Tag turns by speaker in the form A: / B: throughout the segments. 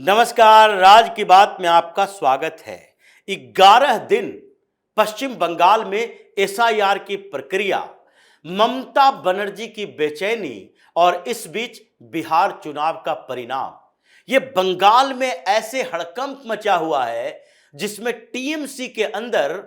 A: नमस्कार, राज की बात में आपका स्वागत है। 11 दिन पश्चिम बंगाल में एसआईआर की प्रक्रिया, ममता बनर्जी की बेचैनी और इस बीच बिहार चुनाव का परिणाम। ये बंगाल में ऐसे हड़कंप मचा हुआ है जिसमें टीएमसी के अंदर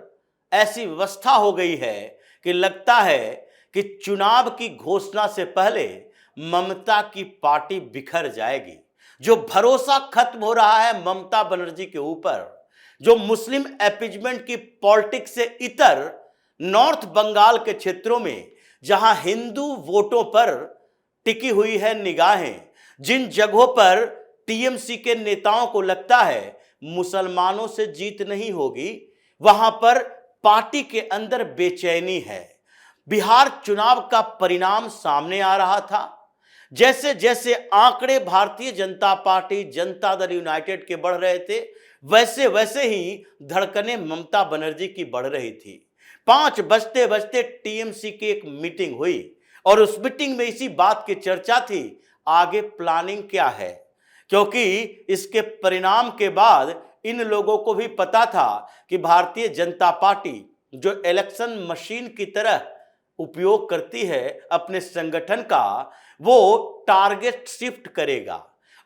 A: ऐसी व्यवस्था हो गई है कि लगता है कि चुनाव की घोषणा से पहले ममता की पार्टी बिखर जाएगी। जो भरोसा खत्म हो रहा है ममता बनर्जी के ऊपर, जो मुस्लिम अपीजमेंट की पॉलिटिक्स से इतर नॉर्थ बंगाल के क्षेत्रों में जहां हिंदू वोटों पर टिकी हुई है निगाहें, जिन जगहों पर टीएमसी के नेताओं को लगता है मुसलमानों से जीत नहीं होगी, वहां पर पार्टी के अंदर बेचैनी है। बिहार चुनाव का परिणाम सामने आ रहा था। जैसे जैसे आंकड़े भारतीय जनता पार्टी जनता दल यूनाइटेड के बढ़ रहे थे, वैसे वैसे ही धड़कनें ममता बनर्जी की बढ़ रही थी। 5 बजते बजते टीएमसी की एक मीटिंग हुई और उस मीटिंग में इसी बात की चर्चा थी, आगे प्लानिंग क्या है। क्योंकि इसके परिणाम के बाद इन लोगों को भी पता था कि भारतीय जनता पार्टी जो इलेक्शन मशीन की तरह उपयोग करती है अपने संगठन का, वो टारगेट शिफ्ट करेगा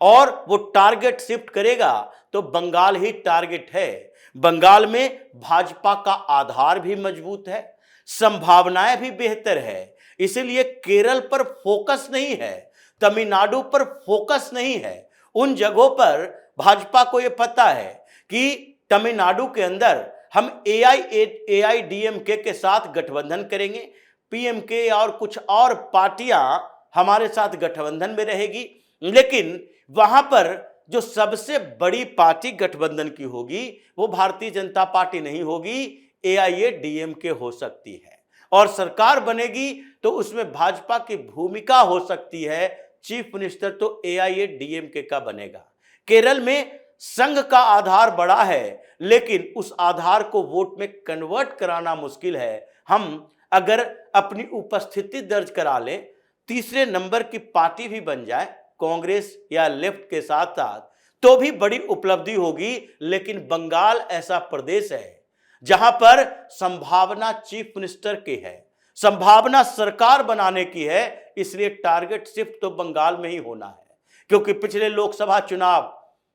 A: और वो टारगेट शिफ्ट करेगा तो बंगाल ही टारगेट है। बंगाल में भाजपा का आधार भी मजबूत है, संभावनाएं भी बेहतर है, इसीलिए केरल पर फोकस नहीं है, तमिलनाडु पर फोकस नहीं है। उन जगहों पर भाजपा को यह पता है कि तमिलनाडु के अंदर हम एआईडीएमके के साथ गठबंधन करेंगे, पीएमके और कुछ और पार्टियां हमारे साथ गठबंधन में रहेगी, लेकिन वहां पर जो सबसे बड़ी पार्टी गठबंधन की होगी वो भारतीय जनता पार्टी नहीं होगी, एआईएडीएमके हो सकती है। और सरकार बनेगी तो उसमें भाजपा की भूमिका हो सकती है, चीफ मिनिस्टर तो एआईएडीएमके का बनेगा। केरल में संघ का आधार बड़ा है, लेकिन उस आधार को वोट में कन्वर्ट कराना मुश्किल है। हम अगर अपनी उपस्थिति दर्ज करा लें, तीसरे नंबर की पार्टी भी बन जाए कांग्रेस या लेफ्ट के साथ साथ, तो भी बड़ी उपलब्धि होगी। लेकिन बंगाल ऐसा प्रदेश है जहां पर संभावना चीफ मिनिस्टर की है, संभावना सरकार बनाने की है, इसलिए टारगेट शिफ्ट तो बंगाल में ही होना है। क्योंकि पिछले लोकसभा चुनाव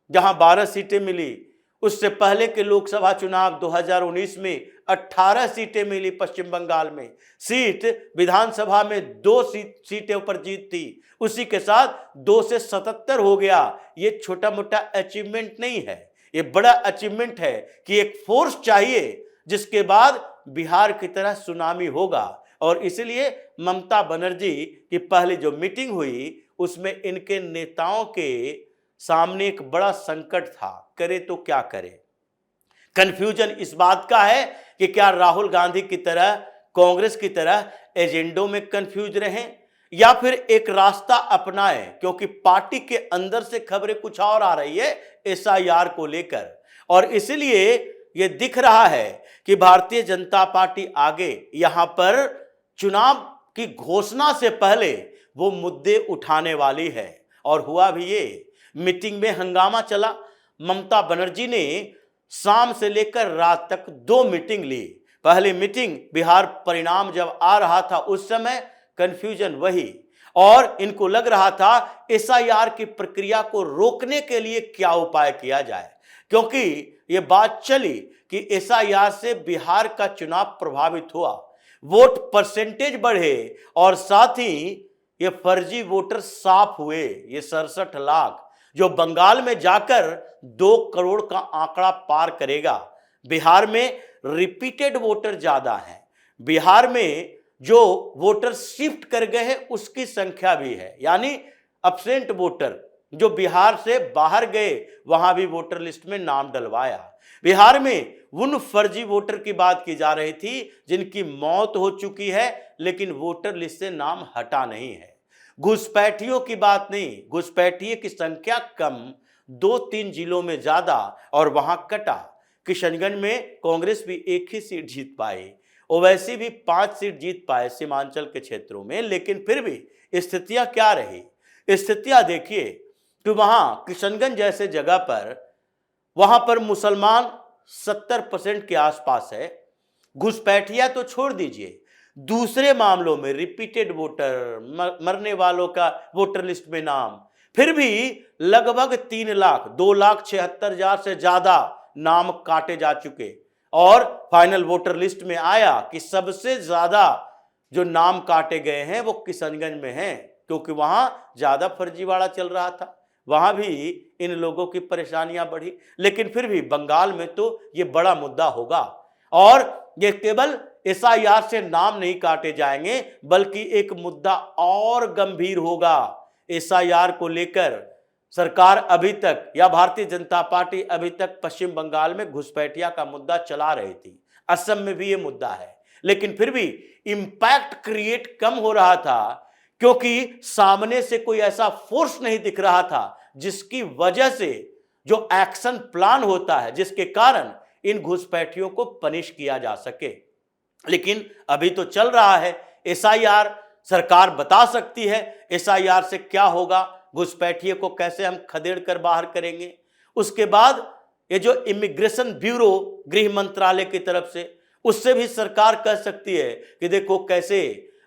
A: जहां 12 सीटें मिली, उससे पहले के लोकसभा चुनाव 2019 में 18 सीटें मिली पश्चिम बंगाल में। सीट विधानसभा में 2 सीटों पर जीत थी, उसी के साथ 2 से 77 हो गया। ये छोटा मोटा अचीवमेंट नहीं है, ये बड़ा अचीवमेंट है कि एक फोर्स चाहिए जिसके बाद बिहार की तरह सुनामी होगा। और इसलिए ममता बनर्जी की पहले जो मीटिंग हुई उसमें इनके नेताओं के सामने एक बड़ा संकट था, करे तो क्या करे। कंफ्यूजन इस बात का है कि क्या राहुल गांधी की तरह, कांग्रेस की तरह एजेंडों में कंफ्यूज रहें या फिर एक रास्ता अपनाएं, क्योंकि पार्टी के अंदर से खबरें कुछ और आ रही है एसआईआर को लेकर। और इसलिए यह दिख रहा है कि भारतीय जनता पार्टी आगे यहां पर चुनाव की घोषणा से पहले वो मुद्दे उठाने वाली है। और हुआ भी ये, मीटिंग में हंगामा चला। ममता बनर्जी ने शाम से लेकर रात तक 2 मीटिंग ली। पहली मीटिंग बिहार परिणाम जब आ रहा था उस समय कंफ्यूजन वही, और इनको लग रहा था एसआईआर की प्रक्रिया को रोकने के लिए क्या उपाय किया जाए, क्योंकि यह बात चली कि एसआईआर से बिहार का चुनाव प्रभावित हुआ, वोट परसेंटेज बढ़े और साथ ही ये फर्जी वोटर साफ हुए। ये 67 लाख जो बंगाल में जाकर 2 करोड़ का आंकड़ा पार करेगा। बिहार में रिपीटेड वोटर ज्यादा है, बिहार में जो वोटर शिफ्ट कर गए हैं उसकी संख्या भी है, यानी एब्सेंट वोटर जो बिहार से बाहर गए वहां भी वोटर लिस्ट में नाम डलवाया। बिहार में उन फर्जी वोटर की बात की जा रही थी जिनकी मौत हो चुकी है लेकिन वोटर लिस्ट से नाम हटा नहीं है। घुसपैठियों की बात नहीं, घुसपैठियों की संख्या कम, 2-3 जिलों में ज्यादा और वहां कटा। किशनगंज में कांग्रेस भी 1 ही सीट जीत पाई, ओवैसी भी 5 सीट जीत पाए सीमांचल के क्षेत्रों में। लेकिन फिर भी स्थितियां क्या रही, स्थितियां देखिए, कि वहां किशनगंज जैसे जगह पर वहां पर मुसलमान 70% के आसपास है। घुसपैठिया तो छोड़ दीजिए, दूसरे मामलों में रिपीटेड वोटर, मरने वालों का वोटर लिस्ट में नाम, फिर भी लगभग 3,02,76,000 से ज्यादा नाम काटे जा चुके। और फाइनल वोटर लिस्ट में आया कि सबसे ज्यादा जो नाम काटे गए हैं वो किशनगंज में हैं, क्योंकि वहां ज्यादा फर्जीवाड़ा चल रहा था, वहां भी इन लोगों की परेशानियां बढ़ी। लेकिन फिर भी बंगाल में तो ये बड़ा मुद्दा होगा, और ये केवल एसआईआर से नाम नहीं काटे जाएंगे, बल्कि एक मुद्दा और गंभीर होगा। एसआईआर को लेकर सरकार अभी तक, या भारतीय जनता पार्टी अभी तक पश्चिम बंगाल में घुसपैठिया का मुद्दा चला रही थी, असम में भी ये मुद्दा है, लेकिन फिर भी इंपैक्ट क्रिएट कम हो रहा था, क्योंकि सामने से कोई ऐसा फोर्स नहीं दिख रहा था जिसकी वजह से जो एक्शन प्लान होता है, जिसके कारण इन घुसपैठियों को पनिश किया जा सके। लेकिन अभी तो चल रहा है एसआईआर, सरकार बता सकती है एसआईआर से क्या होगा, घुसपैठिए को कैसे हम खदेड़ कर बाहर करेंगे। उसके बाद ये जो इमिग्रेशन ब्यूरो गृह मंत्रालय की तरफ से, उससे भी सरकार कह सकती है कि देखो कैसे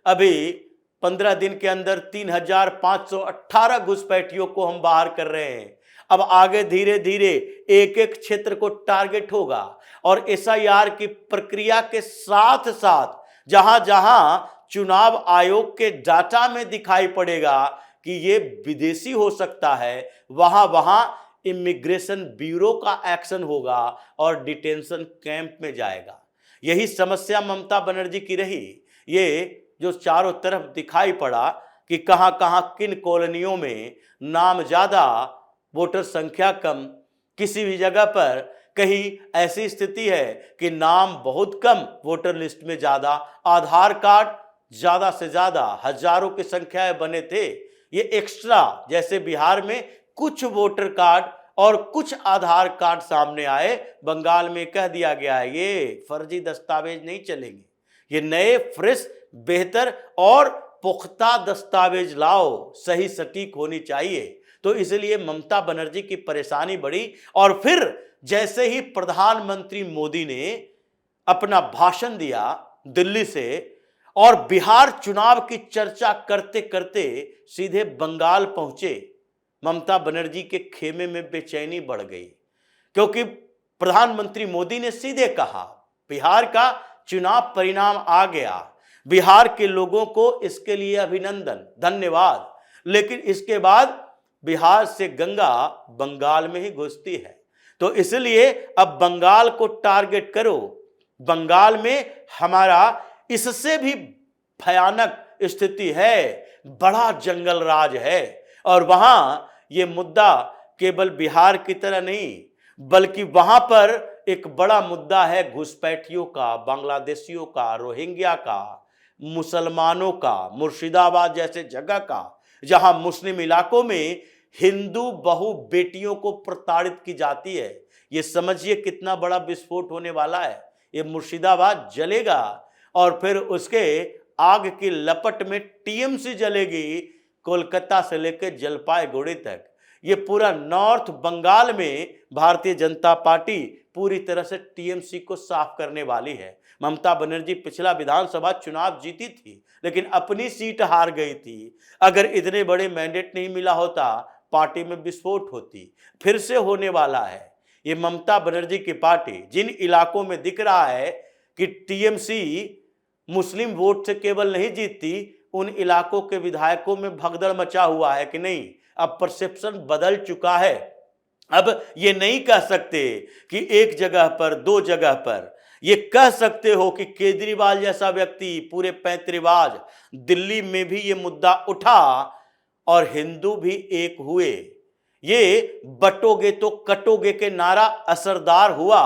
A: अभी 15 दिन के अंदर 3,518 घुसपैठियों को हम बाहर कर रहे हैं। अब आगे धीरे धीरे एक एक क्षेत्र को टारगेट होगा, और एसआईआर की प्रक्रिया के साथ साथ जहां जहां चुनाव आयोग के डाटा में दिखाई पड़ेगा कि ये विदेशी हो सकता है, वहां वहां इमिग्रेशन ब्यूरो का एक्शन होगा और डिटेंशन कैंप में जाएगा। यही समस्या ममता बनर्जी की रही। ये जो चारों तरफ दिखाई पड़ा कि कहां कहां किन कॉलोनियों में नाम ज्यादा, वोटर संख्या कम, किसी भी जगह पर कहीं ऐसी स्थिति है कि नाम बहुत कम, वोटर लिस्ट में ज्यादा, आधार कार्ड ज्यादा से ज्यादा हजारों की संख्या बने थे। ये एक्स्ट्रा, जैसे बिहार में कुछ वोटर कार्ड और कुछ आधार कार्ड सामने आए, बंगाल में कह दिया गया है ये फर्जी दस्तावेज नहीं चलेंगे, ये नए फ्रेश बेहतर और पुख्ता दस्तावेज लाओ, सही सटीक होनी चाहिए। तो इसलिए ममता बनर्जी की परेशानी बढ़ी, और फिर जैसे ही प्रधानमंत्री मोदी ने अपना भाषण दिया दिल्ली से, और बिहार चुनाव की चर्चा करते करते सीधे बंगाल पहुंचे, ममता बनर्जी के खेमे में बेचैनी बढ़ गई, क्योंकि प्रधानमंत्री मोदी ने सीधे कहा बिहार का चुनाव परिणाम आ गया, बिहार के लोगों को इसके लिए अभिनंदन, धन्यवाद। लेकिन इसके बाद बिहार से गंगा बंगाल में ही घुसती है, तो इसलिए अब बंगाल को टारगेट करो। बंगाल में हमारा इससे भी भयानक स्थिति है, बड़ा जंगल राज है, और वहां ये मुद्दा केवल बिहार की तरह नहीं, बल्कि वहां पर एक बड़ा मुद्दा है घुसपैठियों का, बांग्लादेशियों का, रोहिंग्या का, मुसलमानों का, मुर्शिदाबाद जैसे जगह का, जहां मुस्लिम इलाकों में हिंदू बहु बेटियों को प्रताड़ित की जाती है। ये समझिए कितना बड़ा विस्फोट होने वाला है। ये मुर्शिदाबाद जलेगा, और फिर उसके आग की लपट में टीएमसी जलेगी, कोलकाता से लेकर जलपाईगुड़ी तक। ये पूरा नॉर्थ बंगाल में भारतीय जनता पार्टी पूरी तरह से टीएमसी को साफ करने वाली है। ममता बनर्जी पिछला विधानसभा चुनाव जीती थी, लेकिन अपनी सीट हार गई थी। अगर इतने बड़े मैंडेट नहीं मिला होता, पार्टी में विस्फोट होती। फिर से होने वाला है। ये ममता बनर्जी की पार्टी जिन इलाकों में दिख रहा है कि टीएमसी मुस्लिम वोट से केवल नहीं जीतती, उन इलाकों के विधायकों में भगदड़ मचा हुआ है कि नहीं, अब परसेप्शन बदल चुका है। अब ये नहीं कह सकते कि एक जगह पर, दो जगह पर, ये कह सकते हो कि केजरीवाल जैसा व्यक्ति पूरे पैंतरेबाज, दिल्ली में भी ये मुद्दा उठा और हिंदू भी एक हुए। ये बटोगे तो कटोगे के नारा असरदार हुआ,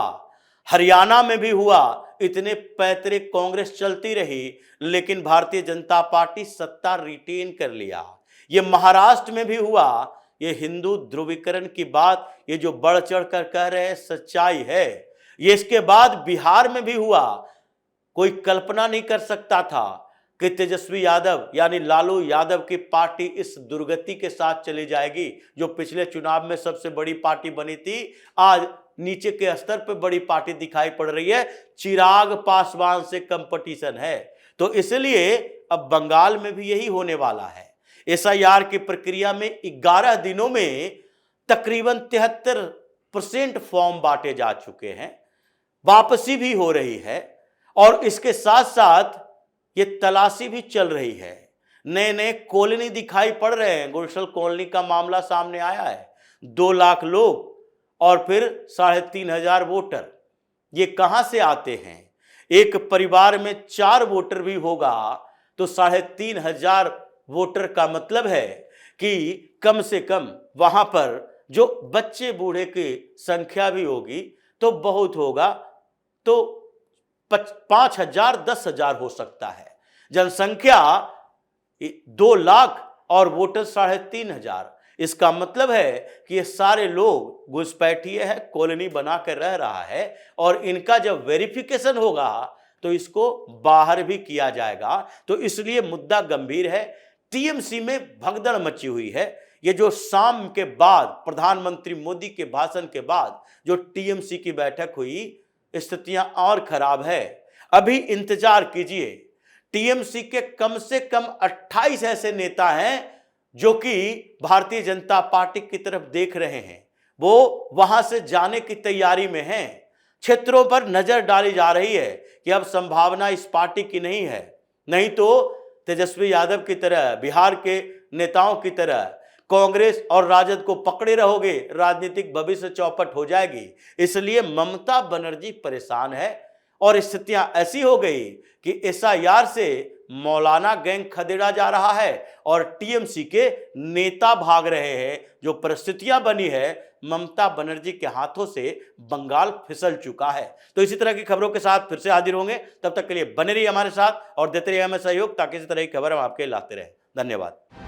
A: हरियाणा में भी हुआ। इतने पैतरे कांग्रेस चलती रही, लेकिन भारतीय जनता पार्टी सत्ता रिटेन कर लिया। ये महाराष्ट्र में भी हुआ। ये हिंदू ध्रुवीकरण की बात, ये जो बढ़ चढ़ कर कह रहे हैं, सच्चाई है। ये इसके बाद बिहार में भी हुआ। कोई कल्पना नहीं कर सकता था कि तेजस्वी यादव यानी लालू यादव की पार्टी इस दुर्गति के साथ चली जाएगी। जो पिछले चुनाव में सबसे बड़ी पार्टी बनी थी, आज नीचे के स्तर पर बड़ी पार्टी दिखाई पड़ रही है। चिराग पासवान से कंपटीशन है। तो इसलिए अब बंगाल में भी यही होने वाला है। एसआईआर की प्रक्रिया में 11 दिनों में तकरीबन 73% फॉर्म बांटे जा चुके हैं। वापसी भी हो रही है और इसके साथ साथ ये तलाशी भी चल रही है। नए नए कॉलोनी दिखाई पड़ रहे हैं। गुलशन कॉलोनी का मामला सामने आया है। 2 लाख लोग और फिर 3,500 वोटर, ये कहां से आते हैं? एक परिवार में 4 वोटर भी होगा तो 3,500 वोटर का मतलब है कि कम से कम वहां पर जो बच्चे बूढ़े की संख्या भी होगी तो बहुत होगा, तो 5,000 10,000 हो सकता है। जनसंख्या 2 लाख और वोटर 3,500। इसका मतलब है कि ये सारे लोग घुसपैठिए है, कॉलोनी बना कर रह रहा है और इनका जब वेरिफिकेशन होगा तो इसको बाहर भी किया जाएगा। तो इसलिए मुद्दा गंभीर है। टीएमसी में भगदड़ मची हुई है। ये जो शाम के बाद प्रधानमंत्री मोदी के भाषण के बाद जो टीएमसी की बैठक हुई, स्थितियां और खराब है। अभी इंतजार कीजिए। टीएमसी के कम से कम 28 ऐसे नेता हैं जो कि भारतीय जनता पार्टी की तरफ देख रहे हैं। वो वहां से जाने की तैयारी में हैं। क्षेत्रों पर नजर डाली जा रही है कि अब संभावना इस पार्टी की नहीं है। नहीं तो तेजस्वी यादव की तरह, बिहार के नेताओं की तरह कांग्रेस और राजद को पकड़े रहोगे, राजनीतिक भविष्य चौपट हो जाएगी। इसलिए ममता बनर्जी परेशान है और स्थितियां ऐसी हो गई कि एसआईआर से मौलाना गैंग खदेड़ा जा रहा है और टीएमसी के नेता भाग रहे हैं। जो परिस्थितियां बनी है, ममता बनर्जी के हाथों से बंगाल फिसल चुका है। तो इसी तरह की खबरों के साथ फिर से हाजिर होंगे। तब तक के लिए बने रहिए हमारे साथ और देते रहिए हमें सहयोग, ताकि इसी तरह की खबर हम आपके लाते रहें। धन्यवाद।